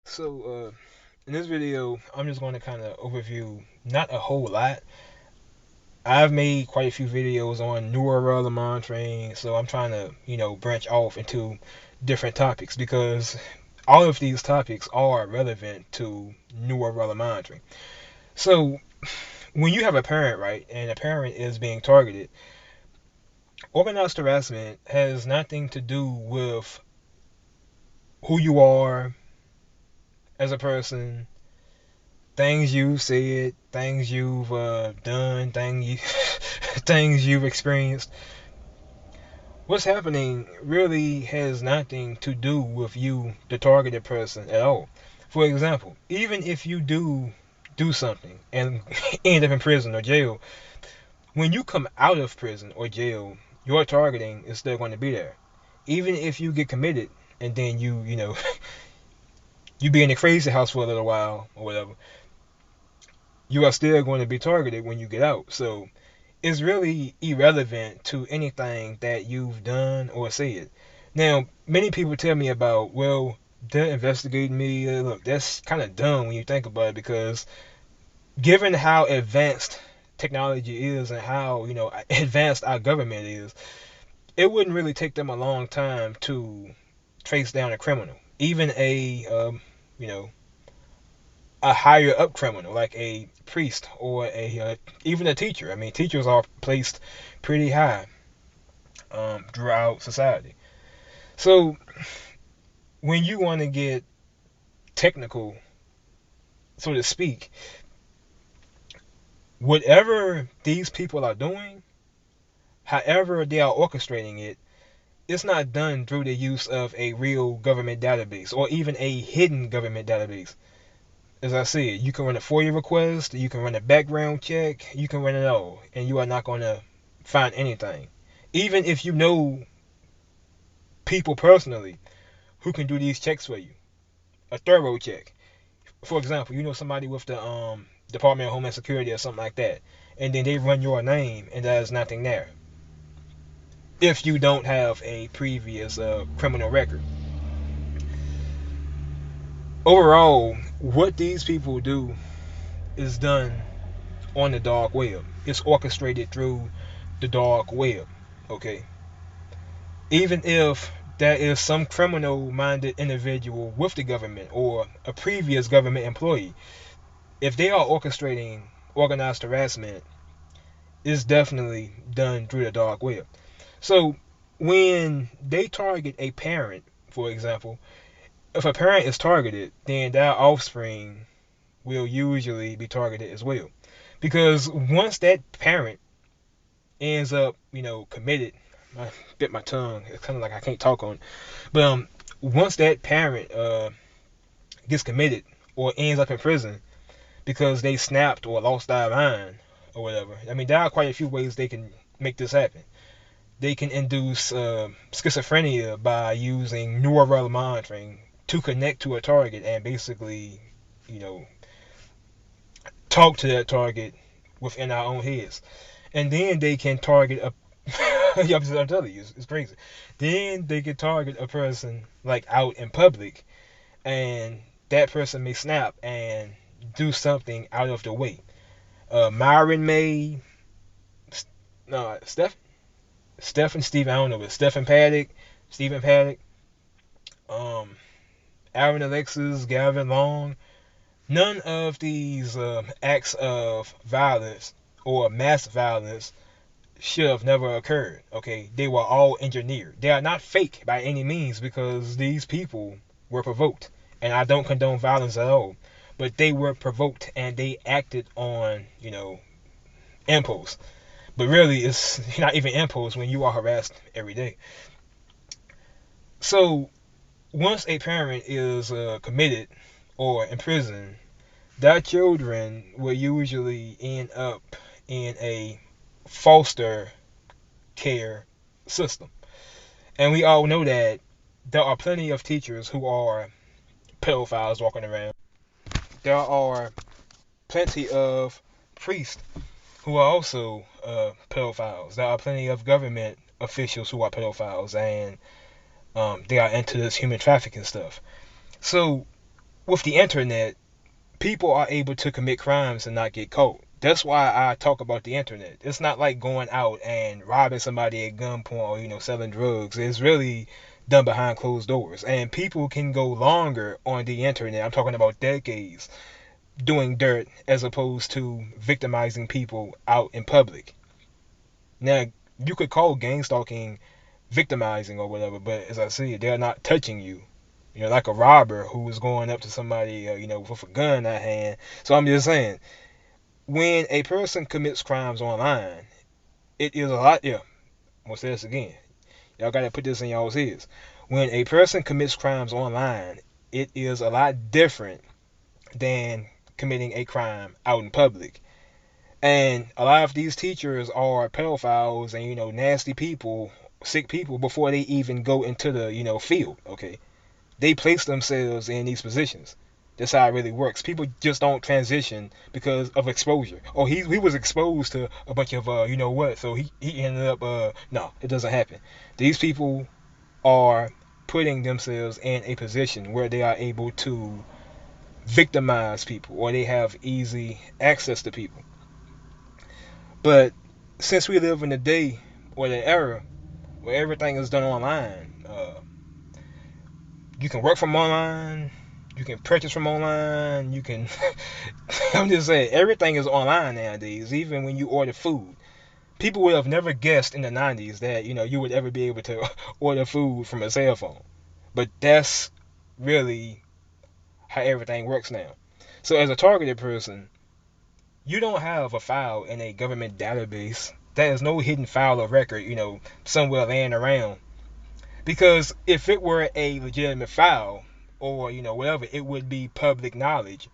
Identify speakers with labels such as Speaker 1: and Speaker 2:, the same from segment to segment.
Speaker 1: So, in this video, I'm just going to kind of overview not a whole lot. I've made quite a few videos on neural monitoring, so I'm trying to, branch off into different topics because all of these topics are relevant to neural monitoring. So, when you have a parent, right, and a parent is being targeted, organized harassment has nothing to do with who you are as a person, things you've said, things you've done, things you've experienced. What's happening really has nothing to do with you, the targeted person, at all. For example, even if you do something and end up in prison or jail, when you come out of prison or jail, your targeting is still going to be there. Even if you get committed and then you be in the crazy house for a little while or whatever, you are still going to be targeted when you get out. So it's really irrelevant to anything that you've done or said. Now, many people tell me about, well, they're investigating me. Look, that's kind of dumb when you think about it because given how advanced technology is and how, advanced our government is, it wouldn't really take them a long time to trace down a criminal. Even you know, a higher up criminal like a priest or even a teacher. I mean, teachers are placed pretty high throughout society. So when you want to get technical, so to speak, whatever these people are doing, however they are orchestrating it, it's not done through the use of a real government database or even a hidden government database. As I said, you can run a FOIA request, you can run a background check, you can run it all, and you are not going to find anything. Even if you know people personally who can do these checks for you, a thorough check. For example, you know somebody with the Department of Homeland Security or something like that, and then they run your name and there's nothing there. If you don't have a previous criminal record. Overall, what these people do is done on the dark web. It's orchestrated through the dark web. Okay. Even if there is some criminal minded individual with the government or a previous government employee, if they are orchestrating organized harassment, it's definitely done through the dark web. So when they target a parent, for example, if a parent is targeted, then their offspring will usually be targeted as well. Because once that parent ends up, committed, I bit my tongue. It's kind of like I can't talk on. But once that parent gets committed or ends up in prison because they snapped or lost their mind or whatever. I mean, there are quite a few ways they can make this happen. They can induce schizophrenia by using neural monitoring to connect to a target and basically, you know, talk to that target within our own heads. And then they can target a I'm telling you, it's crazy. Then they can target a person like out in public, and that person may snap and do something out of the way. Myron May, no, Steph and Steve. I don't know, but Stephen Paddock, Stephen Paddock, um, Aaron Alexis, Gavin Long. None of these acts of violence or mass violence should have never occurred. Okay, they were all engineered. They are not fake by any means because these people were provoked, and I don't condone violence at all. But they were provoked and they acted on, impulse. But really, it's not even impulse when you are harassed every day. So once a parent is committed or in prison, their children will usually end up in a foster care system. And we all know that there are plenty of teachers who are pedophiles walking around. There are plenty of priests who are also pedophiles. There are plenty of government officials who are pedophiles and they are into this human trafficking stuff. So with the internet, people are able to commit crimes and not get caught. That's why I talk about the internet. It's not like going out and robbing somebody at gunpoint or selling drugs. It's really done behind closed doors, and people can go longer on the internet. I'm talking about decades doing dirt as opposed to victimizing people out in public. Now, you could call gang stalking victimizing or whatever, but as I said, they're not touching you. Like a robber who is going up to somebody, with a gun in their hand. So I'm just saying, when a person commits crimes online, it is a lot. Yeah, I'm gonna say this again. Y'all gotta put this in y'all's heads. When a person commits crimes online, it is a lot different than committing a crime out in public. And a lot of these teachers are pedophiles and nasty people, sick people before they even go into the field. Okay, they place themselves in these positions. That's how it really works. People just don't transition because of exposure. Oh, he was exposed to a bunch of what, so he ended up no, it doesn't happen. These people are putting themselves in a position where they are able to victimize people or they have easy access to people. But since we live in a day or the era where everything is done online, you can work from online, you can purchase from online, you can. I'm just saying, everything is online nowadays. Even when you order food, people would have never guessed in the '90s that you would ever be able to order food from a cell phone. But that's really how everything works now. So as a targeted person, you don't have a file in a government database. There is no hidden file or record, somewhere laying around. Because if it were a legitimate file or, whatever, it would be public knowledge.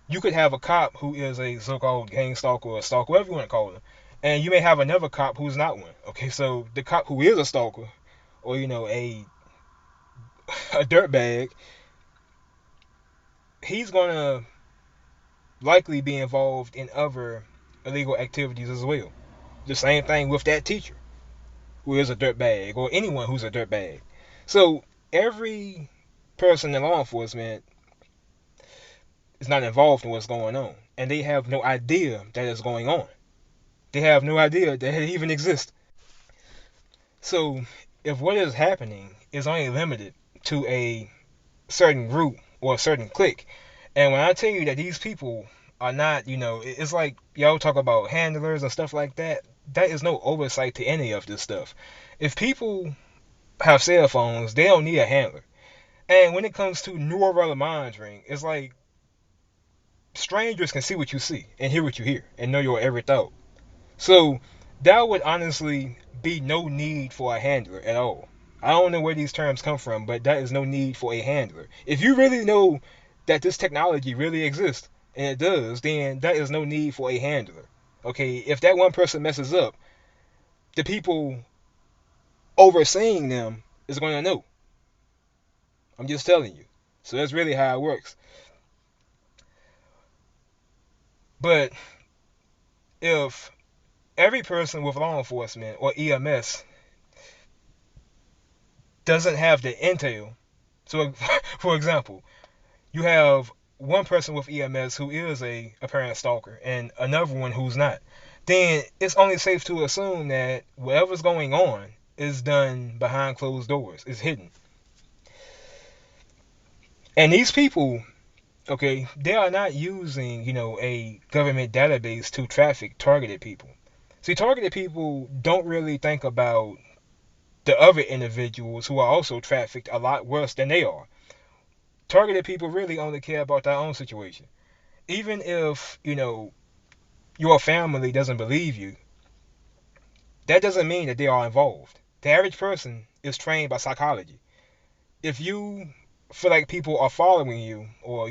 Speaker 1: You could have a cop who is a so-called gang stalker or a stalker, whatever you want to call him. And you may have another cop who's not one. Okay, so the cop who is a stalker or, a dirtbag, he's going to likely be involved in other illegal activities as well. The same thing with that teacher who is a dirtbag or anyone who's a dirtbag. So every person in law enforcement is not involved in what's going on, and they have no idea that it's going on. They have no idea that it even exists. So if what is happening is only limited to a certain group or a certain clique, and when I tell you that these people are not, it's like y'all talk about handlers and stuff like that. That is no oversight to any of this stuff. If people have cell phones, they don't need a handler. And when it comes to neural monitoring, it's like strangers can see what you see and hear what you hear and know your every thought. So there would honestly be no need for a handler at all. I don't know where these terms come from, but that is no need for a handler. If you really know that this technology really exists, and it does, then that is no need for a handler. Okay, if that one person messes up, the people overseeing them is going to know. I'm just telling you. So that's really how it works. But if every person with law enforcement or EMS doesn't have the intel, so for example, you have one person with EMS who is a apparent stalker and another one who's not, then it's only safe to assume that whatever's going on is done behind closed doors, is hidden. And these people, okay, they are not using, a government database to traffic targeted people. See, targeted people don't really think about the other individuals who are also trafficked a lot worse than they are. Targeted people really only care about their own situation. Even if, your family doesn't believe you, that doesn't mean that they are involved. The average person is trained by psychology. If you feel like people are following you or,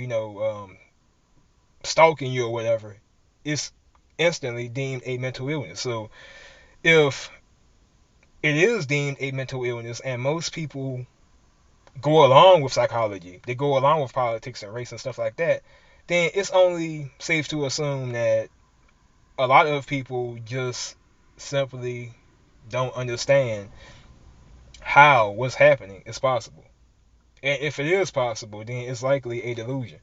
Speaker 1: stalking you or whatever, it's instantly deemed a mental illness. So if it is deemed a mental illness and most people go along with psychology, they go along with politics and race and stuff like that, then it's only safe to assume that a lot of people just simply don't understand how what's happening is possible. And if it is possible, then it's likely a delusion.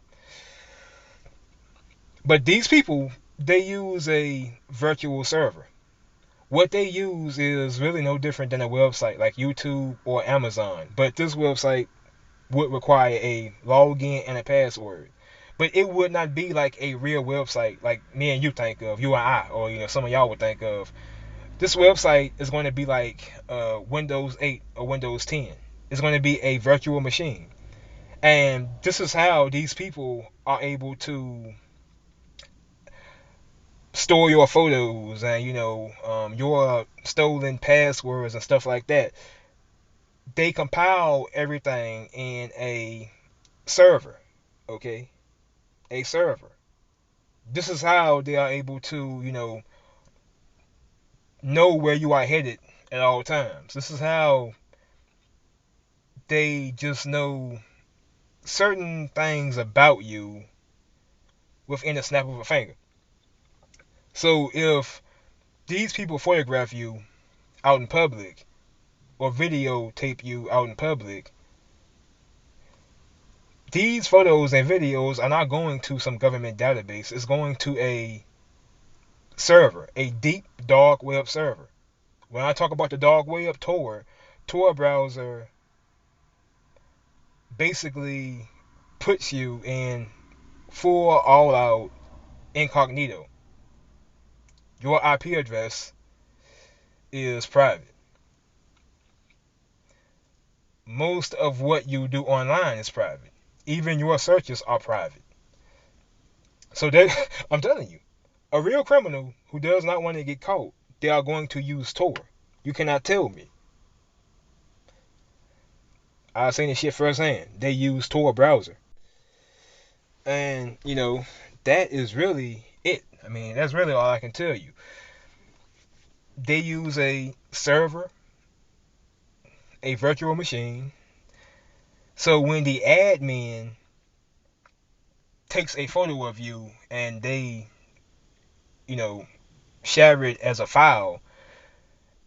Speaker 1: But these people, they use a virtual server. What they use is really no different than a website like YouTube or Amazon. But this website would require a login and a password. But it would not be like a real website like me and you think of, you and I, or some of y'all would think of. This website is going to be like Windows 8 or Windows 10. It's going to be a virtual machine. And this is how these people are able to store your photos and your stolen passwords and stuff like that. They compile everything in a server, okay? A server. This is how they are able to, know where you are headed at all times. This is how they just know certain things about you within a snap of a finger. So if these people photograph you out in public or videotape you out in public, these photos and videos are not going to some government database. It's going to a server, a deep dark web server. When I talk about the dark web, Tor browser basically puts you in full all out incognito. Your IP address is private. Most of what you do online is private. Even your searches are private. So that I'm telling you, a real criminal who does not want to get caught, they are going to use Tor. You cannot tell me. I've seen this shit firsthand. They use Tor browser. And, that is really it. I mean, that's really all I can tell you. They use a server, a virtual machine. So when the admin takes a photo of you and they, you know, share it as a file,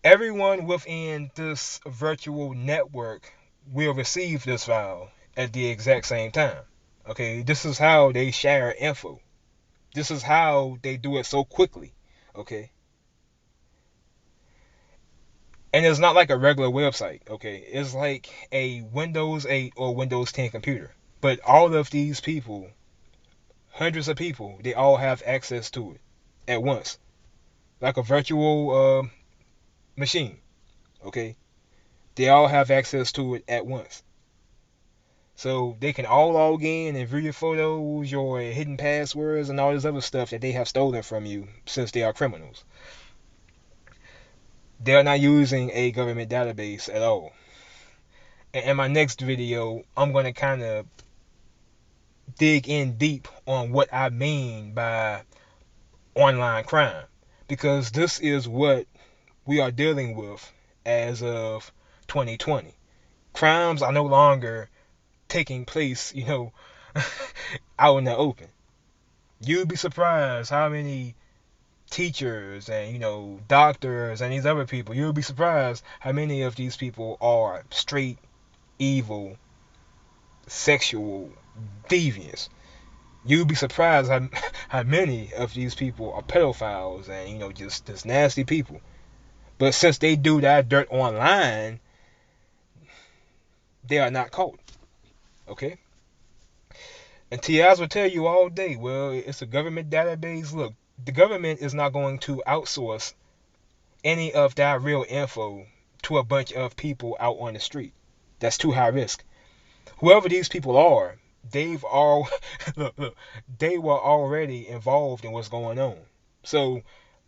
Speaker 1: everyone within this virtual network will receive this file at the exact same time. Okay, this is how they share info. This is how they do it so quickly. Okay. And it's not like a regular website, okay? It's like a Windows 8 or Windows 10 computer. But all of these people, hundreds of people, they all have access to it at once. Like a virtual machine, okay? They all have access to it at once. So they can all log in and view your photos, your hidden passwords, and all this other stuff that they have stolen from you since they are criminals. They are not using a government database at all. And in my next video, I'm going to kind of dig in deep on what I mean by online crime. Because this is what we are dealing with as of 2020. Crimes are no longer taking place, out in the open. You'd be surprised how many teachers and, doctors and these other people, you'll be surprised how many of these people are straight, evil, sexual deviants. You'd be surprised how many of these people are pedophiles and, just nasty people. But since they do that dirt online, they are not caught. Okay? And TIs will tell you all day, well, it's a government database. Look, the government is not going to outsource any of that real info to a bunch of people out on the street. That's too high risk. Whoever these people are, they've all look, they were already involved in what's going on. So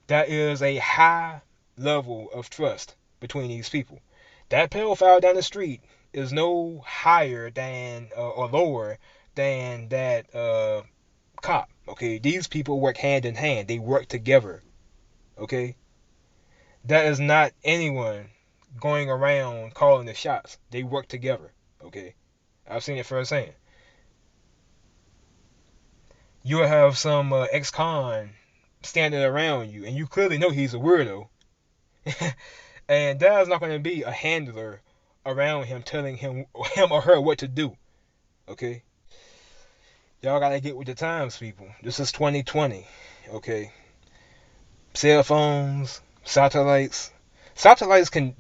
Speaker 1: that is a high level of trust between these people. That pedophile down the street is no higher than or lower than that cop. Okay, these people work hand in hand. They work together. Okay, that is not anyone going around calling the shots. They work together. Okay, I've seen it firsthand. You'll have some ex-con standing around you, and you clearly know he's a weirdo. And that is not going to be a handler around him telling him or her what to do. Okay, y'all gotta get with the times, people. This is 2020. Okay, cell phones, satellites can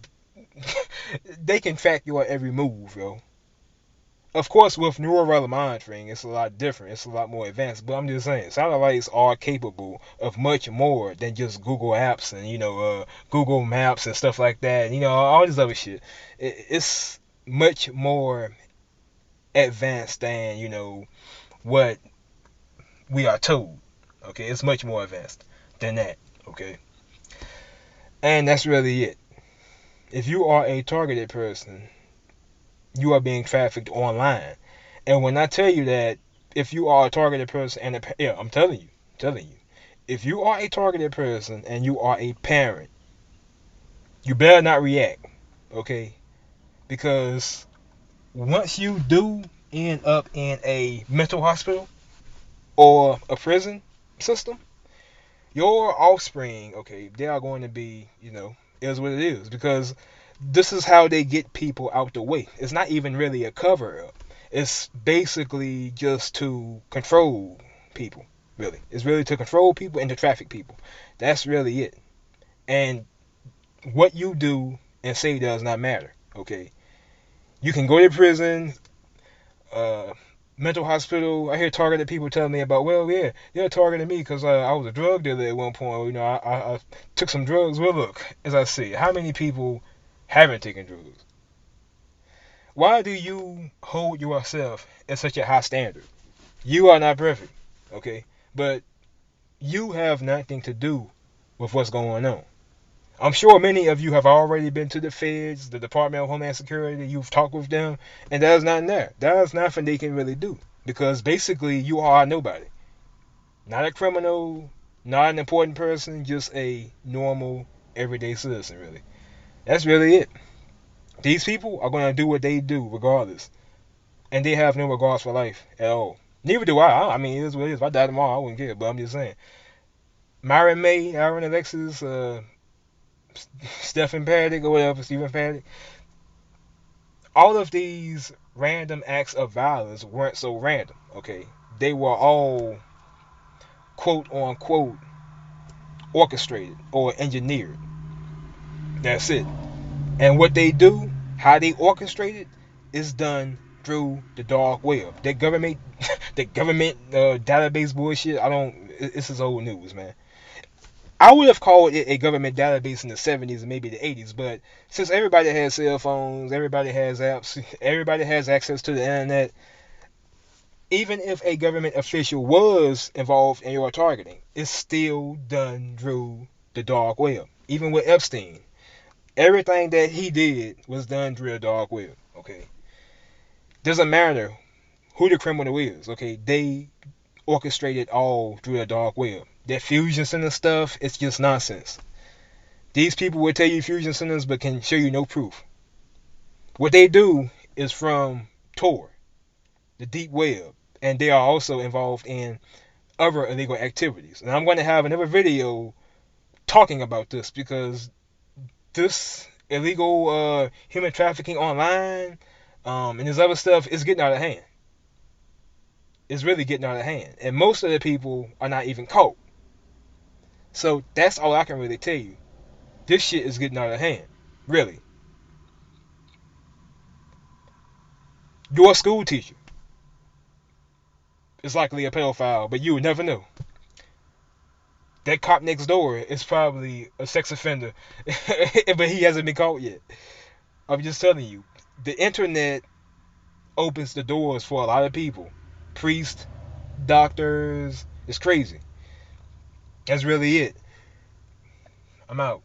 Speaker 1: they can track your every move, yo. Of course, with neural monitoring, it's a lot different. It's a lot more advanced. But I'm just saying, satellites are capable of much more than just Google Apps and Google Maps and stuff like that. All this other shit. It's much more advanced than what we are told. Okay, it's much more advanced than that. Okay, and that's really it. If you are a targeted person, you are being trafficked online. And when I tell you that, if you are a targeted person yeah, I'm telling you, if you are a targeted person and you are a parent, you better not react, okay? Because once you do end up in a mental hospital or a prison system, your offspring, okay, they are going to be, is what it is. Because this is how they get people out the way. It's not even really a cover up. It's basically just to control people, really. It's really to control people and to traffic people. That's really it. And what you do and say does not matter, okay? You can go to prison, uh, mental hospital. I hear targeted people telling me about, well, yeah, they're targeting me because I was a drug dealer at one point. I took some drugs. Well, look, as I say, how many people haven't taken drugs? Why do you hold yourself at such a high standard? You are not perfect, okay? But you have nothing to do with what's going on. I'm sure many of you have already been to the feds, the Department of Homeland Security. You've talked with them, and that is not there. That is nothing they can really do because basically you are nobody, not a criminal, not an important person, just a normal, everyday citizen. Really, that's really it. These people are going to do what they do regardless, and they have no regards for life at all. Neither do I. I mean, it is what it is. If I die tomorrow, I wouldn't care. But I'm just saying. Myron May, Aaron Alexis, Stephen Paddock, or whatever, Stephen Paddock. All of these random acts of violence weren't so random, okay? They were all quote unquote orchestrated or engineered. That's it. And what they do, how they orchestrate it, is done through the dark web. That government, the government database bullshit. I don't. This is old news, man. I would have called it a government database in the 70s and maybe the 80s, but since everybody has cell phones, everybody has apps, everybody has access to the internet, even if a government official was involved in your targeting, it's still done through the dark web. Even with Epstein, everything that he did was done through the dark web. Okay, doesn't matter who the criminal is. Okay, they orchestrated all through the dark web. That fusion center stuff, it's just nonsense. These people will tell you fusion centers, but can show you no proof. What they do is from Tor, the deep web, and they are also involved in other illegal activities. And I'm going to have another video talking about this because this illegal human trafficking online and this other stuff is getting out of hand. It's really getting out of hand, and most of the people are not even caught. So that's all I can really tell you. This shit is getting out of hand, really. Your school teacher is likely a pedophile, but you would never know. That cop next door is probably a sex offender, but he hasn't been caught yet. I'm just telling you, the internet opens the doors for a lot of people. Priests, doctors, it's crazy. That's really it. I'm out.